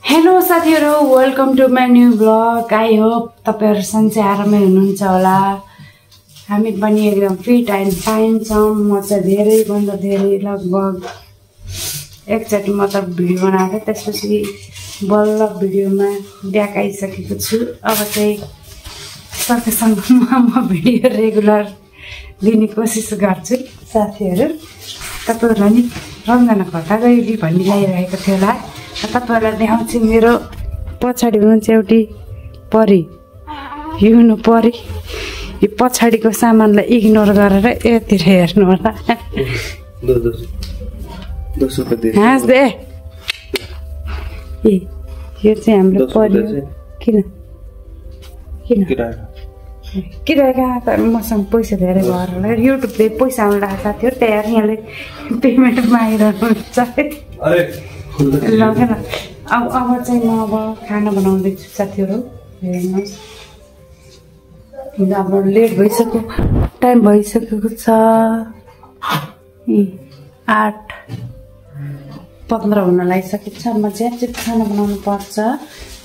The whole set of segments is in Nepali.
हेलो साथीहरु, welcome to my new blog. I hope तपाईहरु सन्चै आरामै हुनुहुन्छ होला। हामी पनि एकदम फिट एन्ड फाइन छौं। म चाहिँ धेरै लगभग एकचोटि मतलब भिडियो बनाएको त्यसपछि बल्ल भिडियोमा ब्याक आइसकेको छु। अब चाहिँ सकेसम्म म भिडियो रेगुलर दिने कोसिस गर्छु। साथीहरु, तपाईहरुलाई नि रमजान कता गयो भन्ने लागिरहेको थियो होला। तपाईहरुलाई देखाउँछु। मेरो पछाडि हुनुहुन्छ एउटी परी, हिउनु परी। यो पछाडिको सामानलाई इग्नोर गरेर यतिर हेर्नु होला। हाँस दे। यो चाहिँ हाम्रो परी हो। किन किराएका मसँग पैसा धेरै भएर होला। युट्युबले पैसा आउनु लागेको साथीहरु, त्यहाँ यहाँले पेमेन्ट मागिरहनुहुन्छ। लगेन। अब चाहिँ म खाना बनाउँदैछु साथीहरु, हेर्नुहोस्। अब लेट भइसक्यो, टाइम भइसकेको छ 8:15 हुन लागिसकेको छ। म चाहिँ खाना बनाउनु पर्छ,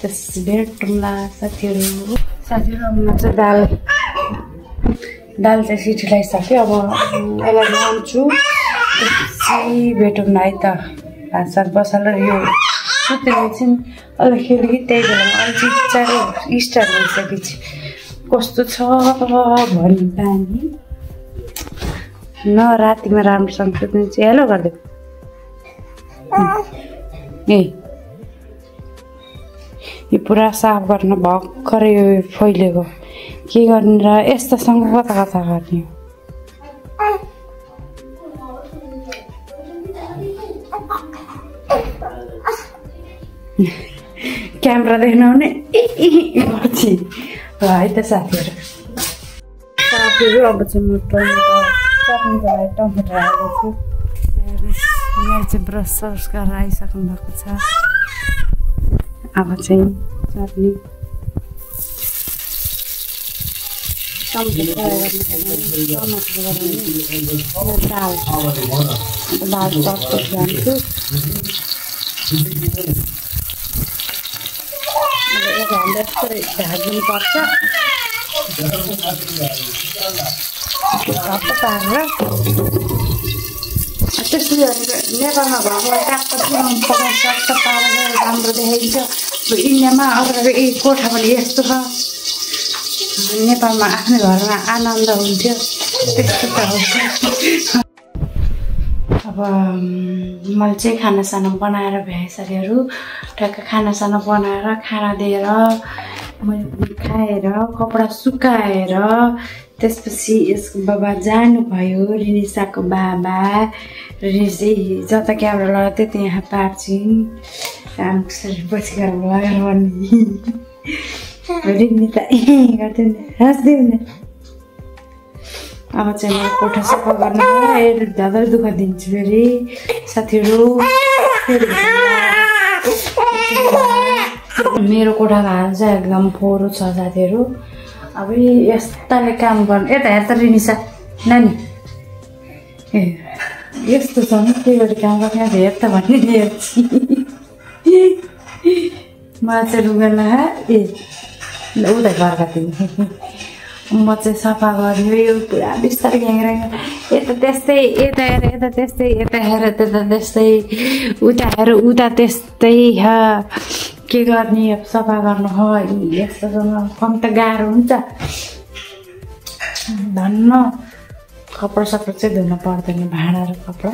त्यसपछि भेटौँला साथीहरु। म चाहिँ दाल चाहिँ सिटी लगाइसक्यो। अब यसलाई बनाउँछु, त्यसपछि भेटौँला है त। भातसात बसालेर यो सुतेर एकछिन अलिखेरि त्यही बेलामा अलिक चाँडो स्टार्ट भइसकेपछि कस्तो छ भन्ने पानी न रातिमा राम्रोसँग सुत्नु चाहिँ हेलो गरिदियो। यो पुरा साफ गर्न भर्खरै यो फैलेको के गर्ने र यस्तोसँग कता कता गर्ने। क्यामेरा देख्नुहुने गर्छु है त साथीहरु। अब चाहिँ म चटनीको लागि टमाटर हालेको छु। यहाँ चाहिँ ब्रस सर्स गरेर आइसक्नु भएको छ। अब चाहिँ चटनी दाल चटपट जान्छु। झार्नु पर्छ पारेर। त्यसरी नेपालमा घरमा ट्याक्क चट्ट पारेर राम्रो देखाइन्छ। इन्डियामा अरू कोठा पनि यस्तो छ। नेपालमा आफ्नै घरमा आनन्द हुन्थ्यो, त्यस्तो त हुन्छ। अब मैले चाहिँ खानासाना बनाएर भ्याएँ साथीहरु। टक्क खानासाना बनाएर खाना दिएर मैले खाएर कपडा सुकाएर त्यसपछि यसको बाबा जानुभयो, रिनिसाको बाबा। रिनिसा जता क्यामेरा लगाएको थियो त्यहाँ पार्छिन् राम्रोसँग पछि गएर लगाएर भन्ने। रिनिसा गर्थ्यो नि, हाँस्दियो नि। अब चाहिँ मैले कोठा सफा गर्नु दादा दुःख दिन्छु फेरि साथीहरु। मेरो कोठाको हाल चाहिँ एकदम फोहोरो छ साथीहरु। अब यस्ताले काम गर्नु। यता हेर त रिनिसा नानी, यस्तो छ नि के गरी काम गर्ने हेर त भन्ने हेर्छु। मलाई चाहिँ रुगेला उता घरका तिमी। म चाहिँ सफा गर्यो। यो पुरा बिस्तारै ग्याङ्ग्रा यता त्यस्तै, यता हेर यता त्यस्तै, यता हेर त्यता त्यस्तै, उता हेर उता त्यस्तै। के गर्ने अब सफा गर्नु हो यस्तोसँग कम त गाह्रो हुन्छ। धन्न कपडा सपडा चाहिँ धुनु पर्दैन, भाँडा र कपडा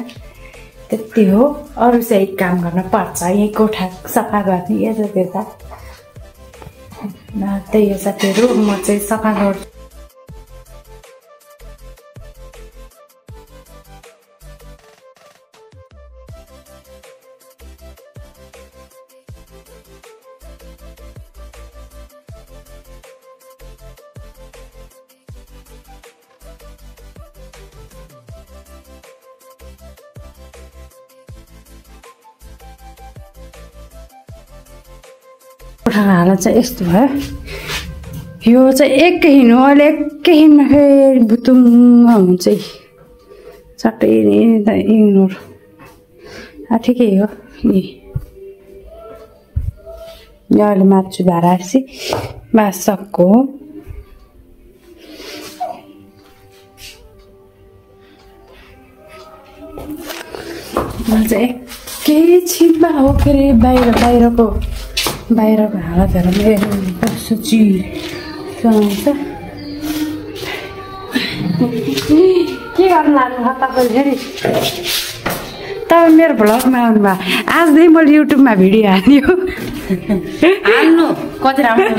त्यति हो। अरू चाहिँ काम गर्न पर्छ, यही कोठा सफा गर्ने यता त्यता। त्यही हो साथीहरु, म चाहिँ सफा गर्छु। कोठाको हालत चाहिँ यस्तो भयो। यो चाहिँ एकैछिन हो, अहिले एकैछिनमा फेरि बुतुङ्ग हुन्छ। चट्टै इग्नोर ठिकै हो। यो अहिले मार्छु धारासी मासकको चाहिँ एकैछिनमा हो के अरे बाहिरको हालतहरू कस्तो चिसो के गर्नु लाग्नु तपाईँ फेरि तपाईँ मेरो भ्लगमा आउनुभयो आजदेखि मैले युट्युबमा भिडियो हाल्यो कति राम्रो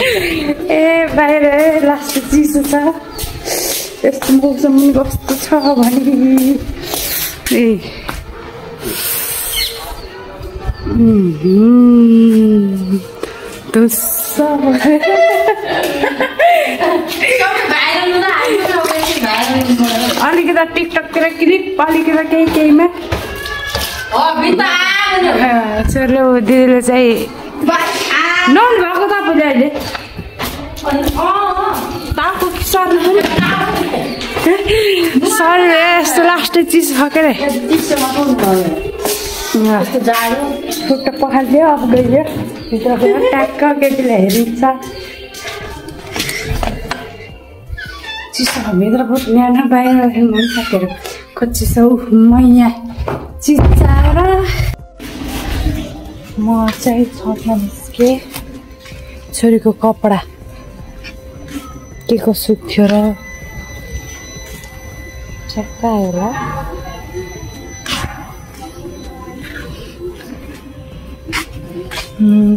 ए बाहिर लास्ट चिसो छ यस्तो मौसम कस्तो छ भने ए अलिकति टिकटकतिर क्लिप अलिकति केहीमा छोरो दिदीले चाहिँ नहुनु भएको तपाईँले अहिले सर यस्तो लास्ट चिज छ के अरे खुट्टा पखालिदियो अब गइदियो भित्रबाट ट्याक्क केटीले हेरिन्छ चिसो भित्र बहुत न्यानो बाहिर मन सकेर खोजिसौ मैया चिचाएर म चाहिँ छतमा निस्केँ छोरीको कपडा के को सुक्थ्यो र ठ्याक्क आयो होला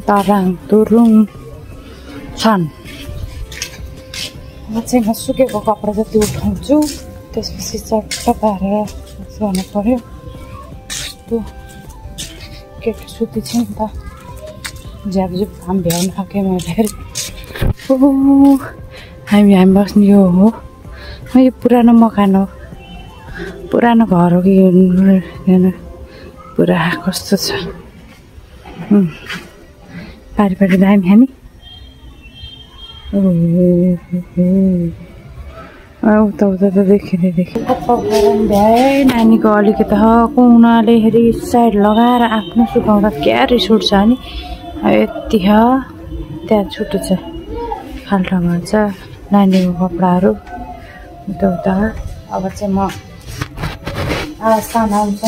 ताराङ तुरुङ छन् म चाहिँ सुकेको कपडा जति उठाउँछु त्यसपछि चट्ट पारेर गर्नु पर्यो कस्तो केटी सुती छ नि त झ्यापझुप घाम भ्याउनु खाएँ मैले फेरि हामी बस्ने यो हो यो पुरानो मकान हो पुरानो घर हो कि पुरा कस्तो छ पारि दामी खाने उता त देखेँ भ्याए नानीको अलिकति कुनाले फेरि साइड लगाएर आफ्नो सुकाउँदा क्या रिस उठ्छ नि यति त्यहाँ छुट्टो छ खाल्टो भन्छ नानीको कपडाहरू उता अब चाहिँ म सानो आउँछ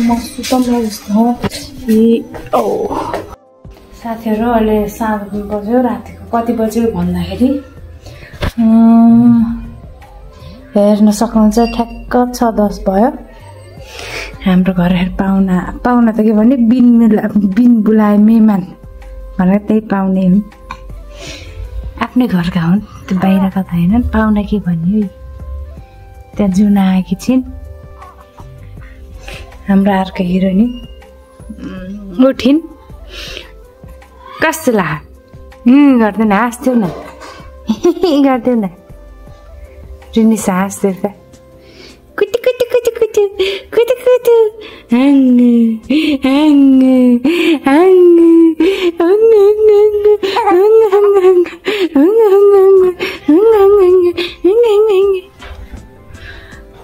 म सुताउनु जस्तो साथीहरू अहिले साँझ बज्यो रातिको कति बज्यो भन्दाखेरि हेर्न सक्नुहुन्छ ठ्याक्क 6:10 भयो हाम्रो घर पाहुना त के भने बिन बुलाए मेहमान भनेर त्यही पाउने हुन् आफ्नै घरका हुन् त्यो बाहिरका त होइनन् पाहुना के भन्यो त्यहाँ जुन आएकी छिन् हाम्रो अर्को हिरोइनी उठिन् कस्तो ला गर्दैन हाँस्थ्यौ न गर्दैन रिनिसा हाँस्थ्यो त कुटु कुटु कुटु कुटु कुटु कुटु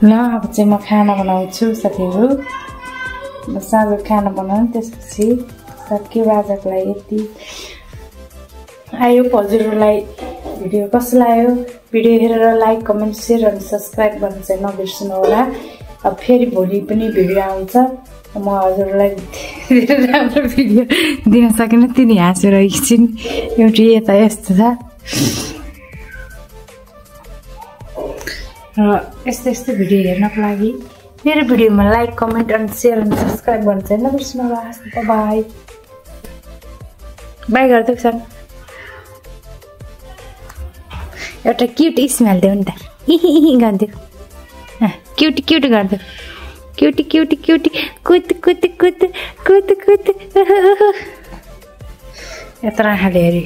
ल अब चाहिँ म खाना बनाउँछु साथीहरू साँझको खाना बनाउनु त्यसपछि सकियो आजको लागि यति आयो हजुरहरूलाई भिडियो कस्तो लाग्यो भिडियो हेरेर लाइक कमेन्ट सेयर अनि सब्सक्राइब गर्नु चाहिँ नबिर्सनु होला अब फेरि भोलि पनि भिडियो आउँछ म हजुरहरूलाई धेरै राम्रो भिडियो दिन सकेन तिनी हाँसेर एकछिन एउटी यता यस्तो छ र यस्तो भिडियो हेर्नको लागि मेरो भिडियोमा लाइक कमेन्ट अनि सेयर अनि सब्सक्राइब गर्नु चाहिँ नबिर्सनु होला बाई बाई गरिदेऊ सन एउटा क्युट स्मेल देऊ नि त गरिदेऊ क्युटी गरिदेऊ क्युटी कुत यत्रो आँखाले हेरी